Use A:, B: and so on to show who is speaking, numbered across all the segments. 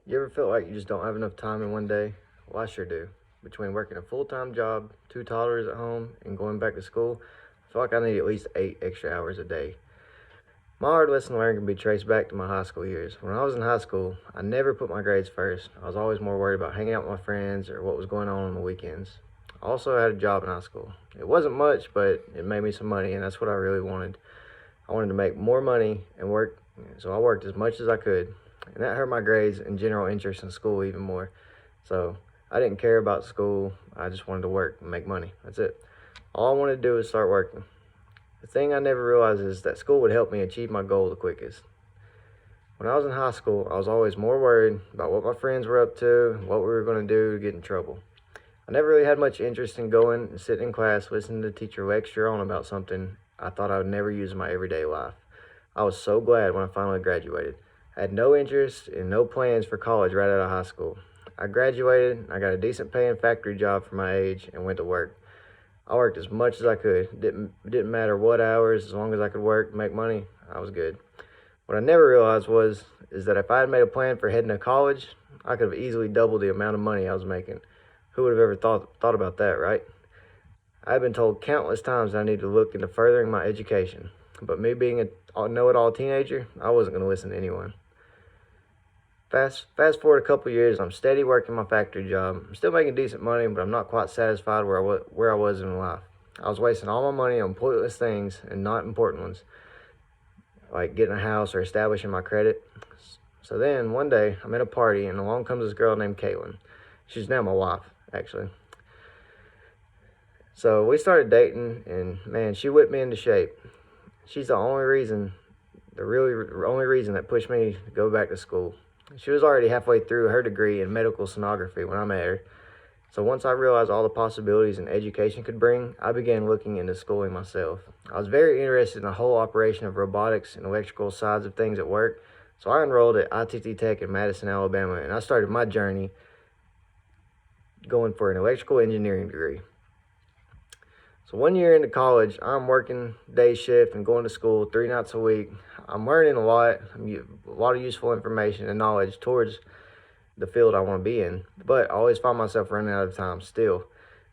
A: You ever feel like you just don't have enough time in one day? Well, I sure do. Between working a full-time job, two toddlers at home, and going back to school, I feel like I need at least 8 extra hours a day. My hard lesson learned can be traced back to my high school years. When I was in high school, I never put my grades first. I was always more worried about hanging out with my friends or what was going on the weekends. I also had a job in high school. It wasn't much, but it made me some money, and that's what I really wanted. I wanted to make more money and work, so I worked as much as I could. And that hurt my grades and general interest in school even more. So I didn't care about school. I just wanted to work and make money. That's it. All I wanted to do was start working. The thing I never realized is that school would help me achieve my goal the quickest. When I was in high school, I was always more worried about what my friends were up to, what we were going to do to get in trouble. I never really had much interest in going and sitting in class, listening to the teacher lecture on about something I thought I would never use in my everyday life. I was so glad when I finally graduated. I had no interest and no plans for college right out of high school. I graduated, I got a decent paying factory job for my age, and went to work. I worked as much as I could. Didn't matter what hours, as long as I could work, make money, I was good. What I never realized is that if I had made a plan for heading to college, I could have easily doubled the amount of money I was making. Who would have ever thought about that, right? I've been told countless times that I need to look into furthering my education, but me being a know-it-all teenager, I wasn't going to listen to anyone. Fast forward a couple years, I'm steady working my factory job. I'm still making decent money, but I'm not quite satisfied where I was in life. I was wasting all my money on pointless things and not important ones, like getting a house or establishing my credit. So then, one day, I'm at a party, and along comes this girl named Caitlin. She's now my wife, actually. So we started dating, and man, she whipped me into shape. She's the only reason that pushed me to go back to school. She was already halfway through her degree in medical sonography when I met her. So once I realized all the possibilities an education could bring, I began looking into schooling myself. I was very interested in the whole operation of robotics and electrical sides of things at work. So I enrolled at ITT Tech in Madison, Alabama, and I started my journey going for an electrical engineering degree. So 1 year into college, I'm working day shift and going to school 3 nights a week. I'm learning a lot of useful information and knowledge towards the field I want to be in, but I always find myself running out of time still.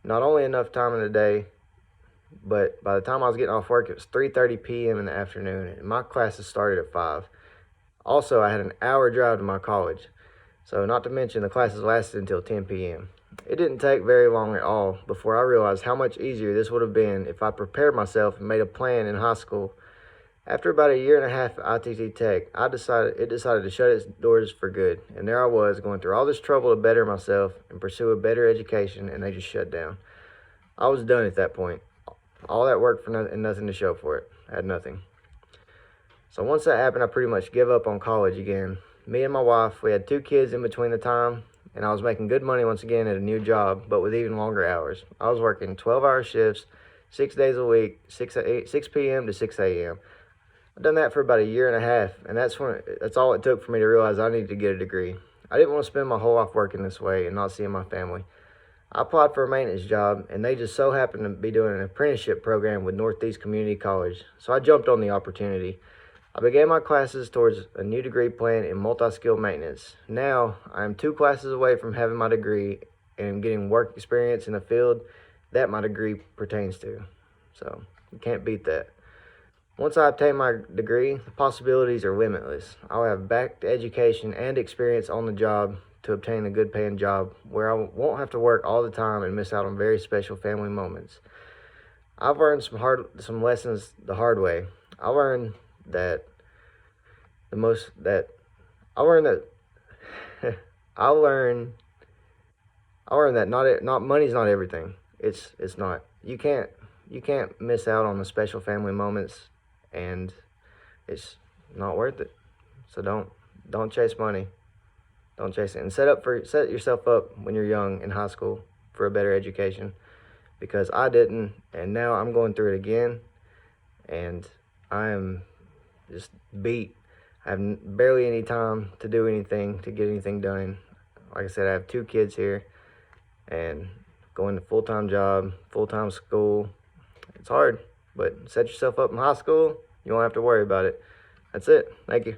A: Not only enough time in the day, but by the time I was getting off work, it was 3:30 p.m. in the afternoon, and my classes started at 5. Also, I had an hour drive to my college, so not to mention the classes lasted until 10 p.m. It didn't take very long at all before I realized how much easier this would have been if I prepared myself and made a plan in high school. After about a year and a half at ITT Tech, it decided to shut its doors for good. And there I was, going through all this trouble to better myself and pursue a better education, and they just shut down. I was done at that point. All that work for nothing and nothing to show for it. I had nothing. So once that happened, I pretty much gave up on college again. Me and my wife, we had 2 kids in between the time, and I was making good money once again at a new job, but with even longer hours. I was working 12-hour shifts, 6 days a week, 6 p.m. to 6 a.m. I've done that for about a year and a half, and that's all it took for me to realize I needed to get a degree. I didn't want to spend my whole life working this way and not seeing my family. I applied for a maintenance job, and they just so happened to be doing an apprenticeship program with Northeast Community College, so I jumped on the opportunity. I began my classes towards a new degree plan in multi-skill maintenance. Now, I am 2 classes away from having my degree and getting work experience in the field that my degree pertains to. So, you can't beat that. Once I obtain my degree, the possibilities are limitless. I'll have back education and experience on the job to obtain a good paying job where I won't have to work all the time and miss out on very special family moments. I've learned some lessons the hard way. I learned that not money's not everything. It's not. You can't miss out on the special family moments, and it's not worth it. So don't chase money. Don't chase it, and set yourself up when you're young in high school for a better education, because I didn't, and now I'm going through it again, and I am just beat. I have barely any time to do anything, to get anything done. Like I said, I have 2 kids here, and going to full-time job, full-time school. It's hard, but set yourself up in high school. You won't have to worry about it. That's it. Thank you.